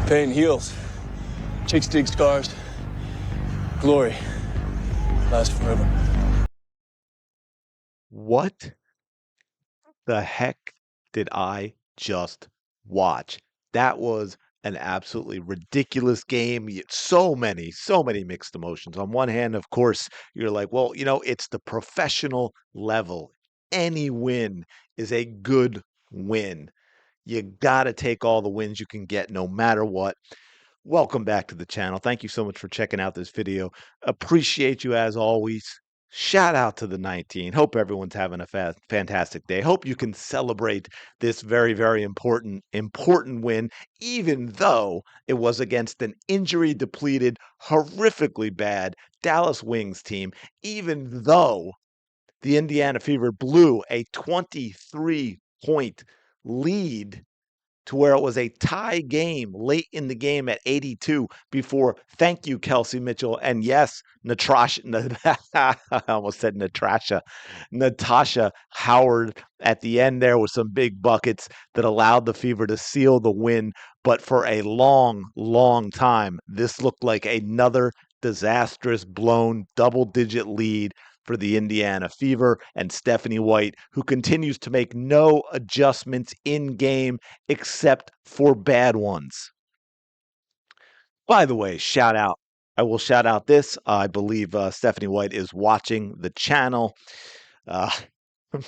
Pain heals. Chicks dig scars. Glory lasts forever. What the heck did I just watch? That was an absolutely ridiculous game. So many mixed emotions. On one hand, of course, you're like, well, it's the professional level. Any win is a good win. You got to take all the wins you can get no matter what. Welcome back to the channel. Thank you so much for checking out this video. Appreciate you as always. Shout out to the 19. Hope everyone's having a fantastic day. Hope you can celebrate this very, very important win, even though it was against an injury depleted, horrifically bad Dallas Wings team, even though the Indiana Fever blew a 23-point lead to where it was a tie game late in the game at 82 before, thank you, Kelsey Mitchell. And yes, I almost said Natasha Howard at the end there with some big buckets that allowed the Fever to seal the win. But for a long, long time, this looked like another disastrous, blown double-digit lead for the Indiana Fever and Stephanie White, who continues to make no adjustments in game except for bad ones. By the way, shout out. I will shout out this. I believe Stephanie White is watching the channel. Uh,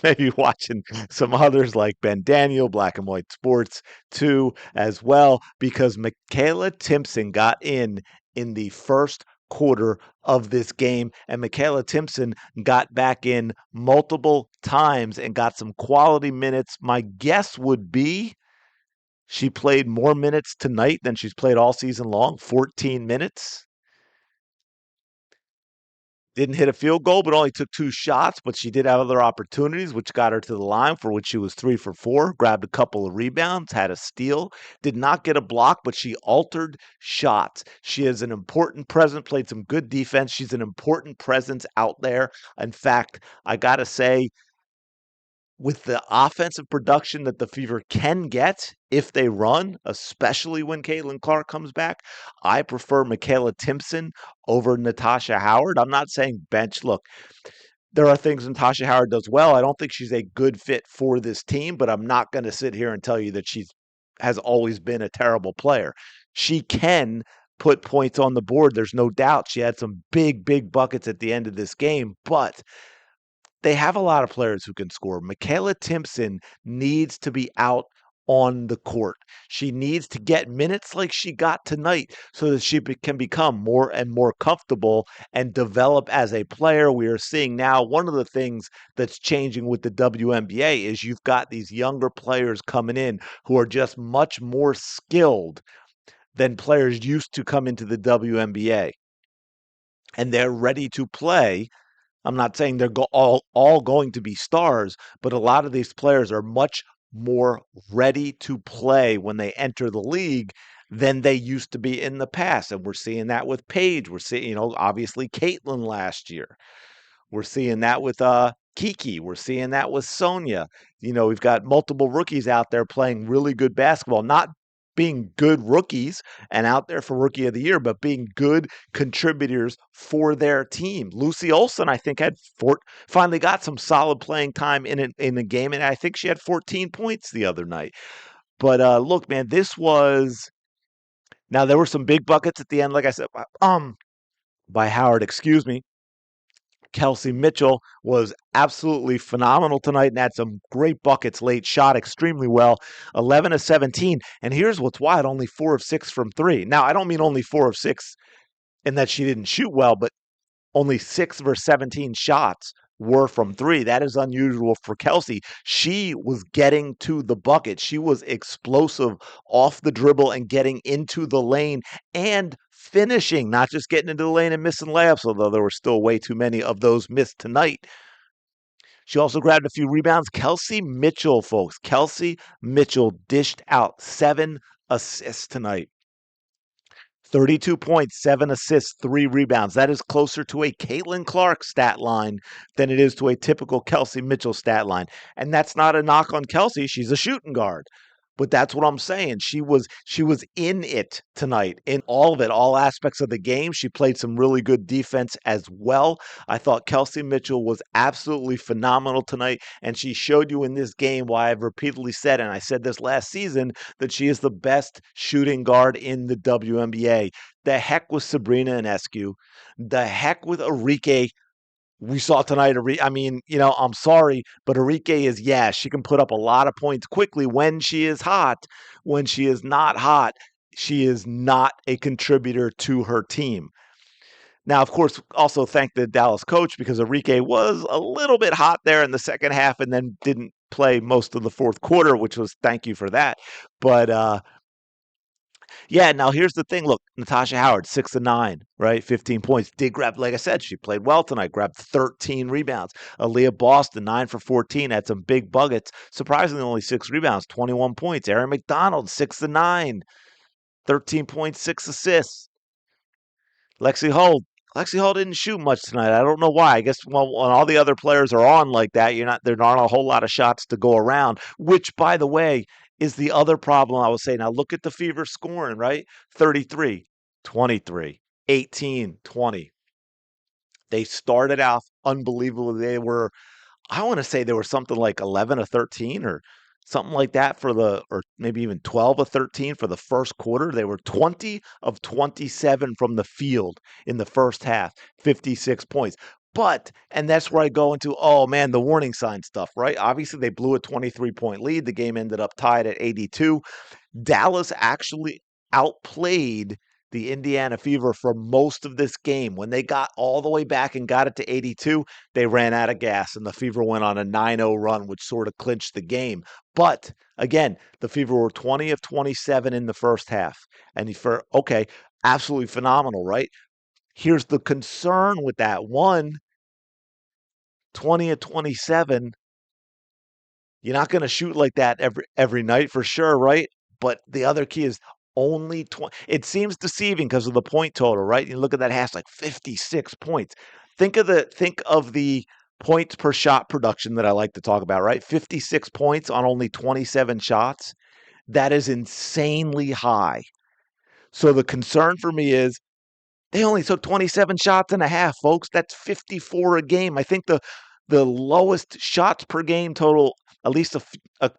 maybe watching some others like Ben Daniel, Black and White Sports too, as well, because Michaela Timpson got in the first quarter of this game, and Michaela Timpson got back in multiple times and got some quality minutes. My guess would be she played more minutes tonight than she's played all season long, 14 minutes. Didn't hit a field goal, but only took 2 shots, but she did have other opportunities, which got her to the line, for which she was 3 for 4, grabbed a couple of rebounds, had a steal, did not get a block, but she altered shots. She is an important presence, played some good defense. She's an important presence out there. In fact, I got to say, with the offensive production that the Fever can get if they run, especially when Caitlin Clark comes back, I prefer Michaela Timpson over Natasha Howard. I'm not saying bench. Look, there are things Natasha Howard does well. I don't think she's a good fit for this team, but I'm not going to sit here and tell you that she has always been a terrible player. She can put points on the board. There's no doubt. She had some big, big buckets at the end of this game, but they have a lot of players who can score. Michaela Timpson needs to be out on the court. She needs to get minutes like she got tonight so that she can become more and more comfortable and develop as a player. We are seeing now one of the things that's changing with the WNBA is you've got these younger players coming in who are just much more skilled than players used to come into the WNBA. And they're ready to play. I'm not saying they're all going to be stars, but a lot of these players are much more ready to play when they enter the league than they used to be in the past. And we're seeing that with Paige. We're seeing, obviously Caitlin last year. We're seeing that with Kiki. We're seeing that with Sonia. We've got multiple rookies out there playing really good basketball, not being good rookies and out there for Rookie of the Year, but being good contributors for their team. Lucy Olson, I think, finally got some solid playing time in the game, and I think she had 14 points the other night. But look, man, now there were some big buckets at the end, like I said, by Howard, excuse me. Kelsey Mitchell was absolutely phenomenal tonight and had some great buckets late, shot extremely well, 11 of 17. And here's what's wild, only 4 of 6 from 3. Now, I don't mean only 4 of 6 in that she didn't shoot well, but only 6 of her 17 shots were from 3. That is unusual for Kelsey. She was getting to the bucket. She was explosive off the dribble and getting into the lane and finishing, not just getting into the lane and missing layups, although there were still way too many of those missed tonight. She also grabbed a few rebounds. Kelsey Mitchell, folks. Kelsey Mitchell dished out 7 assists tonight. 32 points, 7 assists, 3 rebounds. That is closer to a Caitlin Clark stat line than it is to a typical Kelsey Mitchell stat line. And that's not a knock on Kelsey. She's a shooting guard. But that's what I'm saying. She was in it tonight, in all of it, all aspects of the game. She played some really good defense as well. I thought Kelsey Mitchell was absolutely phenomenal tonight, and she showed you in this game why I've repeatedly said, and I said this last season, that she is the best shooting guard in the WNBA. The heck with Sabrina Ionescu. The heck with Arike. We saw tonight. I mean, I'm sorry, but Arike is, yeah, she can put up a lot of points quickly when she is hot. When she is not hot, she is not a contributor to her team. Now, of course, also thank the Dallas coach because Arike was a little bit hot there in the second half and then didn't play most of the fourth quarter, which was thank you for that. But yeah, now here's the thing. Look, Natasha Howard, 6 of 9, right? 15 points. Did grab, like I said, she played well tonight, grabbed 13 rebounds. Aaliyah Boston, 9 for 14, had some big buckets. Surprisingly, only 6 rebounds, 21 points. Erin McDonald, 6 of 9, 13 points, 6 assists. Lexi Hull. Lexi Hull didn't shoot much tonight. I don't know why. I guess when all the other players are on like that, there aren't a whole lot of shots to go around, which, by the way, is the other problem I was saying. Now look at the Fever scoring, right? 33, 23, 18, 20. They started off unbelievable. I want to say there was something like 11 of 13 or something like that or maybe even 12 of 13 for the first quarter. They were 20 of 27 from the field in the first half, 56 points. And that's where I go into, oh man, the warning sign stuff, right? Obviously, they blew a 23-point lead. The game ended up tied at 82. Dallas actually outplayed the Indiana Fever for most of this game. When they got all the way back and got it to 82, they ran out of gas, and the Fever went on a 9-0 run, which sort of clinched the game. But again, the Fever were 20 of 27 in the first half. And okay, absolutely phenomenal, right? Here's the concern with that. One, 20 of 27, you're not going to shoot like that every night for sure, right? But the other key is only 20. It seems deceiving because of the point total, right? You look at that hash, like 56 points. Think of the points per shot production that I like to talk about, right? 56 points on only 27 shots. That is insanely high. So the concern for me is they only took 27 shots and a half, folks. That's 54 a game. I think the lowest shots per game total, at least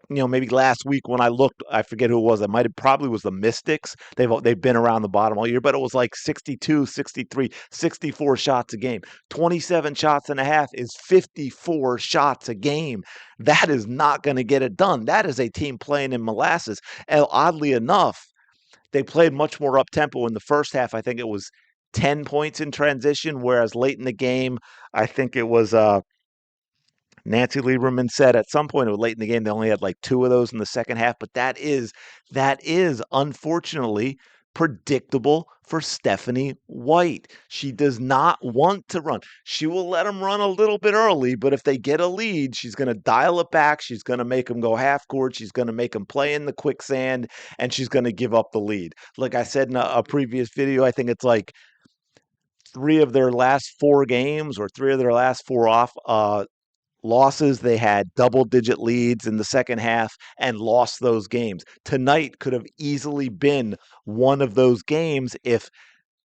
maybe last week when I looked, I forget who it was. Probably was the Mystics. They've been around the bottom all year, but it was like 62, 63, 64 shots a game. 27 shots and a half is 54 shots a game. That is not going to get it done. That is a team playing in molasses. And oddly enough, they played much more up tempo in the first half. I think it was 10 points in transition, whereas late in the game, I think it was Nancy Lieberman said at some point, it was late in the game, they only had like 2 of those in the second half. But that is unfortunately predictable for Stephanie White. She does not want to run. She will let them run a little bit early, but if they get a lead, she's going to dial it back. She's going to make them go half court. She's going to make them play in the quicksand, and she's going to give up the lead. Like I said in a previous video, I think it's like 3 of their last 4 games or 3 of their last 4 off losses, they had double-digit leads in the second half and lost those games. Tonight could have easily been one of those games if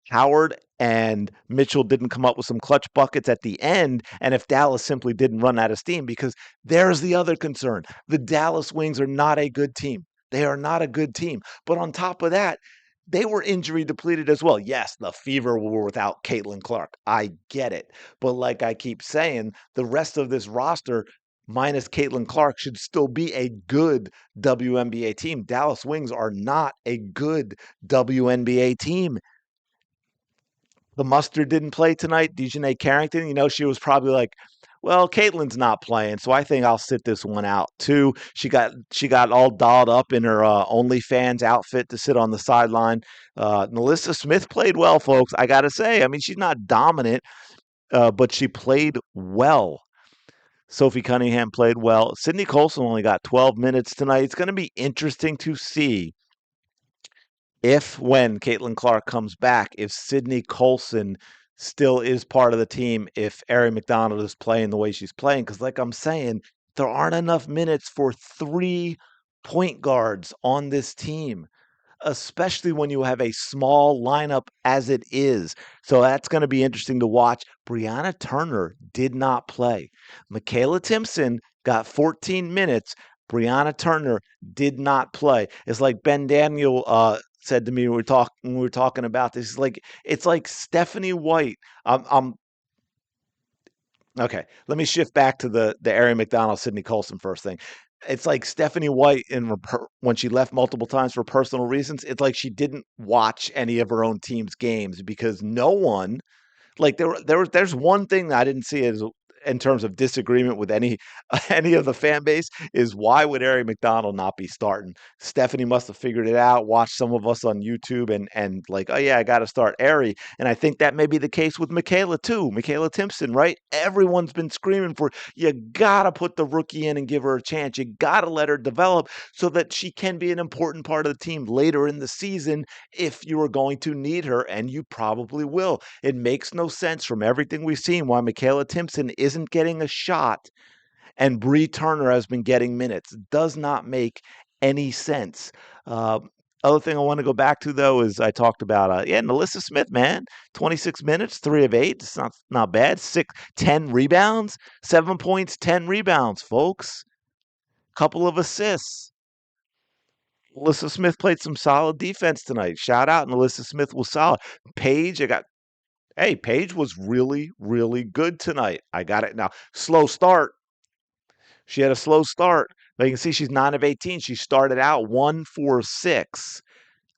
Howard and Mitchell didn't come up with some clutch buckets at the end, and if Dallas simply didn't run out of steam, because there's the other concern. The Dallas Wings are not a good team. They are not a good team. But on top of that, they were injury depleted as well. Yes, the Fever were without Caitlin Clark. I get it. But like I keep saying, the rest of this roster, minus Caitlin Clark, should still be a good WNBA team. Dallas Wings are not a good WNBA team. The Mustard didn't play tonight. Dejanay Carrington, she was probably like, well, Caitlin's not playing, so I think I'll sit this one out too. She got all dolled up in her OnlyFans outfit to sit on the sideline. Melissa Smith played well, folks. I gotta say, I mean, she's not dominant, but she played well. Sophie Cunningham played well. Sydney Colson only got 12 minutes tonight. It's going to be interesting to see if when Caitlin Clark comes back, if Sydney Colson still is part of the team, if Erin McDonald is playing the way she's playing. Because like I'm saying, there aren't enough minutes for 3 point guards on this team, especially when you have a small lineup as it is. So that's going to be interesting to watch. Brianna Turner did not play. Michaela Timpson got 14 minutes. Brianna Turner did not play. It's like Ben Daniel said to me when we were talking about this. It's like Stephanie White. I'm Okay, let me shift back to the Aaron McDonald, Sidney Colson first thing. It's like Stephanie White when she left multiple times for personal reasons. It's like she didn't watch any of her own team's games because no one like there's one thing that I didn't see as in terms of disagreement with any any of the fan base is why would Ari McDonald not be starting? Stephanie must have figured it out, watched some of us on YouTube and like, oh yeah, I got to start Ari. And I think that may be the case with Michaela too. Michaela Timpson, right? Everyone's been screaming for you got to put the rookie in and give her a chance. You got to let her develop so that she can be an important part of the team later in the season if you are going to need her, and you probably will. It makes no sense from everything we've seen why Michaela Timpson isn't getting a shot and Bree Turner has been getting minutes. Does not make any sense. Uh, Other thing I want to go back to though is I talked about Melissa Smith, man, 26 minutes, 3 of 8. It's not bad. 10 rebounds, 7 points, 10 rebounds, folks. Couple of assists. Melissa Smith played some solid defense tonight. Shout out, Melissa Smith was solid. Paige, Paige was really, really good tonight. I got it now. Slow start. She had a slow start, but you can see she's 9 of 18. She started out 1 for 6.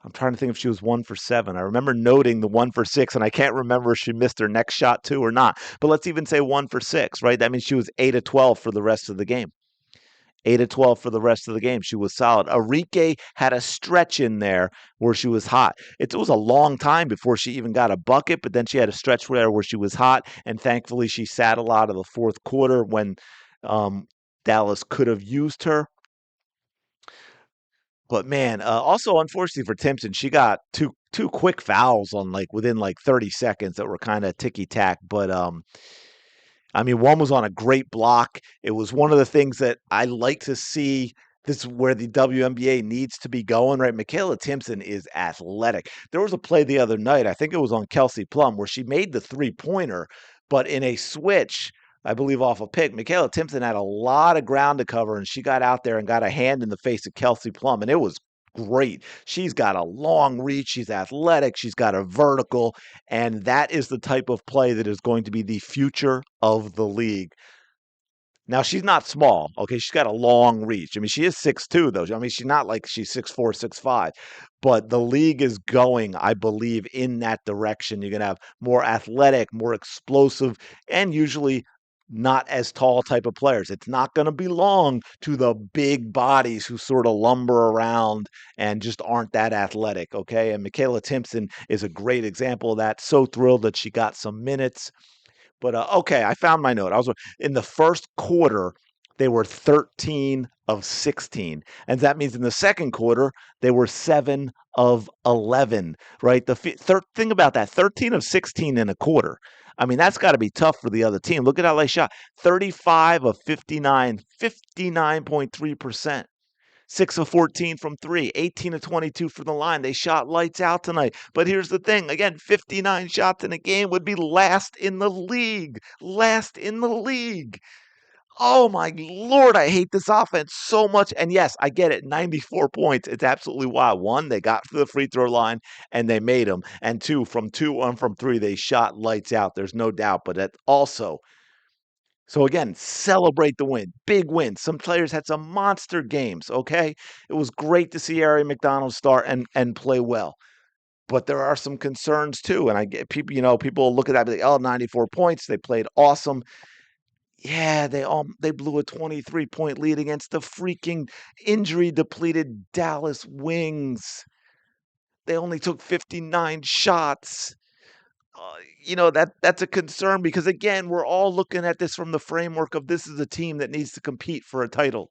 I'm trying to think if she was 1 for 7. I remember noting the 1 for 6, and I can't remember if she missed her next shot too or not. But let's even say 1 for 6, right? That means she was 8 of 12 for the rest of the game. 8 of 12 for the rest of the game. She was solid. Arike had a stretch in there where she was hot. It was a long time before she even got a bucket, but then she had a stretch there where she was hot, and thankfully she sat a lot of the fourth quarter when Dallas could have used her. But man, also unfortunately for Timpson, she got two quick fouls on within 30 seconds that were kind of ticky tack. But I mean, one was on a great block. It was one of the things that I like to see. This is where the WNBA needs to be going, right? Michaela Timpson is athletic. There was a play the other night, I think it was on Kelsey Plum, where she made the three-pointer, but in a switch, I believe off a pick, Michaela Timpson had a lot of ground to cover, and she got out there and got a hand in the face of Kelsey Plum, and it was great. She's got a long reach. She's athletic. She's got a vertical. And that is the type of play that is going to be the future of the league. Now, she's not small. Okay. She's got a long reach. I mean, she is 6'2", though. I mean, she's not like she's 6'4", 6'5". But the league is going, I believe, in that direction. You're going to have more athletic, more explosive, and usually not as tall type of players. It's not going to belong to the big bodies who sort of lumber around and just aren't that athletic. Okay. And Michaela Timpson is a great example of that. So thrilled that she got some minutes. But okay, I found my note. I was in the first quarter, they were 13 of 16. And that means in the second quarter, they were 7 of 11, right? The third thing about that, 13 of 16 in a quarter. I mean, that's got to be tough for the other team. Look at how they shot. 35 of 59, 59.3%. 6 of 14 from 3, 18 of 22 from the line. They shot lights out tonight. But here's the thing. Again, 59 shots in a game would be last in the league. Last in the league. Oh my Lord, I hate this offense so much. And yes, I get it. 94 points. It's absolutely wild. One, they got to the free throw line and they made them. And two, from 3, they shot lights out. There's no doubt. But that also, so again, celebrate the win. Big win. Some players had some monster games, okay? It was great to see Ari McDonald start and play well. But there are some concerns too. And I get people, people look at that and be like, oh, 94 points. They played awesome. Yeah, they blew a 23-point lead against the freaking injury depleted Dallas Wings. They only took 59 shots. That's a concern because again, we're all looking at this from the framework of this is a team that needs to compete for a title.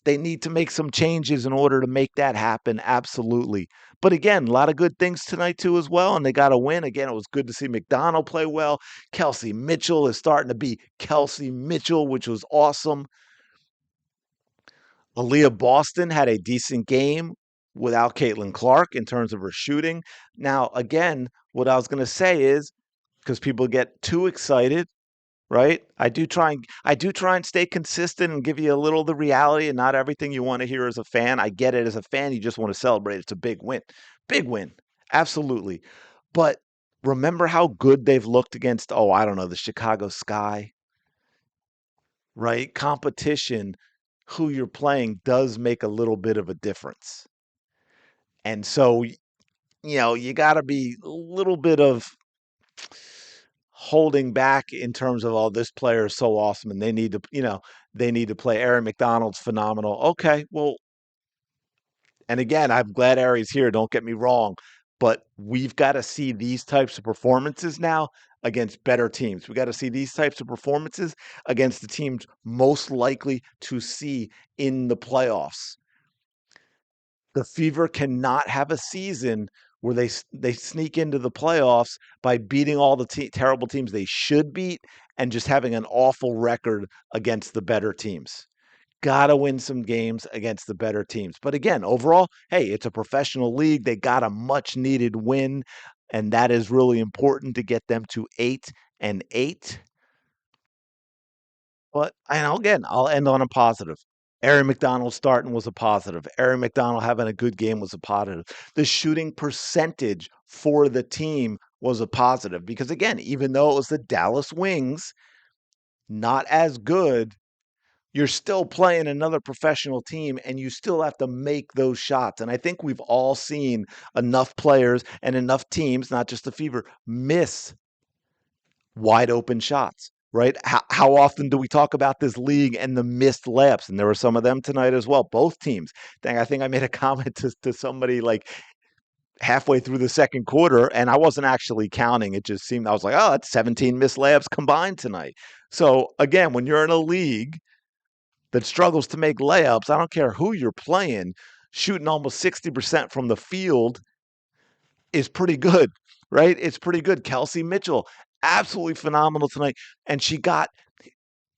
They need to make some changes in order to make that happen. Absolutely. But again, a lot of good things tonight too as well. And they got a win. Again, it was good to see McDonald play well. Kelsey Mitchell is starting to be Kelsey Mitchell, which was awesome. Aaliyah Boston had a decent game without Caitlin Clark in terms of her shooting. Now, again, what I was going to say is because people get too excited, right? I do try and stay consistent and give you a little of the reality and not everything you want to hear as a fan. I get it. As a fan, you just want to celebrate. It's a big win. Big win. Absolutely. But remember how good they've looked against, oh, I don't know, the Chicago Sky, right? Competition, who you're playing does make a little bit of a difference. And so, you got to be a little bit of holding back in terms of, oh, this player is so awesome and they need to play. Aaron McDonald's phenomenal. Okay, well, and again, I'm glad Ari's here. Don't get me wrong, but we've got to see these types of performances now against better teams. We got to see these types of performances against the teams most likely to see in the playoffs. The Fever cannot have a season where they sneak into the playoffs by beating all the terrible teams they should beat and just having an awful record against the better teams. Gotta win some games against the better teams. But again, overall, hey, it's a professional league. They got a much needed win, and that is really important to get them to 8-8. But and again, I'll end on a positive. Aaron McDonald starting was a positive. Aaron McDonald having a good game was a positive. The shooting percentage for the team was a positive because again, even though it was the Dallas Wings, not as good, you're still playing another professional team and you still have to make those shots. And I think we've all seen enough players and enough teams, not just the Fever, miss wide open shots, right? How often do we talk about this league and the missed layups? And there were some of them tonight as well, both teams. I think I made a comment to somebody like halfway through the second quarter, and I wasn't actually counting. It just seemed, I was like, oh, that's 17 missed layups combined tonight. So again, when you're in a league that struggles to make layups, I don't care who you're playing, shooting almost 60% from the field is pretty good, right? It's pretty good. Kelsey Mitchell, absolutely phenomenal tonight. And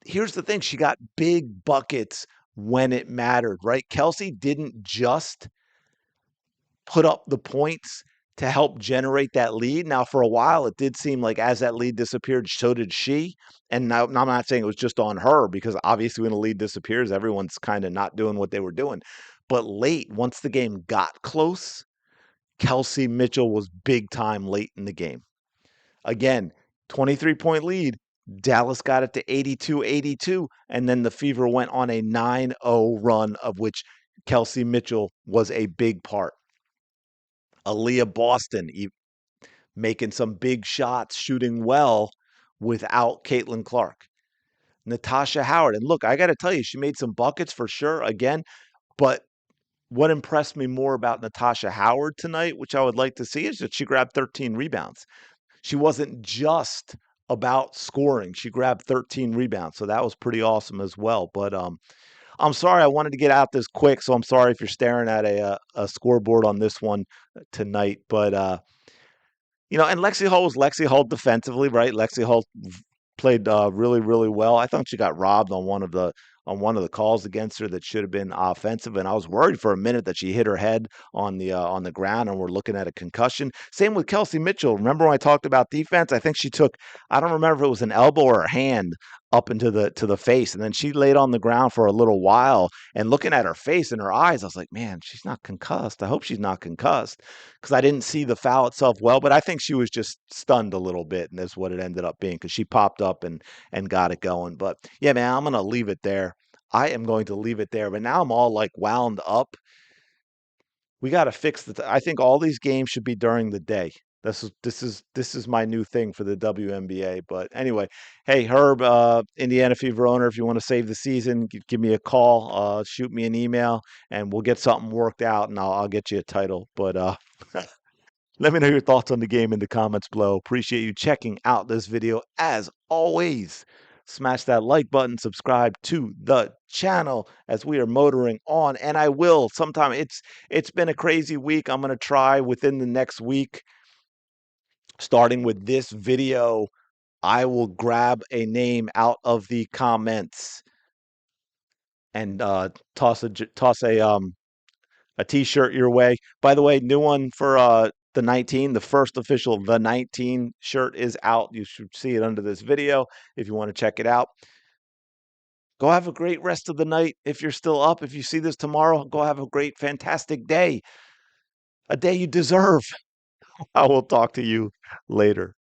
here's the thing, she got big buckets when it mattered, right? Kelsey didn't just put up the points to help generate that lead. Now, for a while, it did seem like as that lead disappeared, so did she. And now, I'm not saying it was just on her because obviously when a lead disappears, everyone's kind of not doing what they were doing. But late, once the game got close, Kelsey Mitchell was big time late in the game. Again, 23-point lead. Dallas got it to 82-82, and then the Fever went on a 9-0 run, of which Kelsey Mitchell was a big part. Aaliyah Boston making some big shots, shooting well without Caitlin Clark. Natasha Howard, and look, I got to tell you, she made some buckets for sure again, but what impressed me more about Natasha Howard tonight, which I would like to see, is that she grabbed 13 rebounds. She wasn't just about scoring. She grabbed 13 rebounds. So that was pretty awesome as well. But I'm sorry, I wanted to get out this quick. So I'm sorry if you're staring at a scoreboard on this one tonight. But and Lexi Hall was Lexi Hall defensively, right? Lexi Hall played really, really well. I thought she got robbed on one of the calls against her that should have been offensive, and I was worried for a minute that she hit her head on the ground, and we're looking at a concussion. Same with Kelsey Mitchell. Remember when I talked about defense? I think she took, I don't remember if it was an elbow or a hand up into the face, and then she laid on the ground for a little while. And looking at her face and her eyes, I was like, man, she's not concussed. I hope she's not concussed because I didn't see the foul itself well, but I think she was just stunned a little bit, and that's what it ended up being because she popped up and got it going. But yeah, man, I'm gonna leave it there. I am going to leave it there. But now I'm all like wound up. We got to fix I think all these games should be during the day. This is my new thing for the WNBA. But anyway, hey Herb, Indiana Fever owner, if you want to save the season, give me a call, shoot me an email, and we'll get something worked out, and I'll get you a title. But let me know your thoughts on the game in the comments below. Appreciate you checking out this video. As always, smash that like button, subscribe to the channel as we are motoring on. And I will sometime. It's been a crazy week. I'm going to try within the next week, starting with this video, I will grab a name out of the comments and toss a T-shirt your way. By the way, new one for the 19, the first official the 19 shirt is out. You should see it under this video if you want to check it out. Go have a great rest of the night. If you're still up, if you see this tomorrow, go have a great, fantastic day. A day you deserve. I will talk to you later.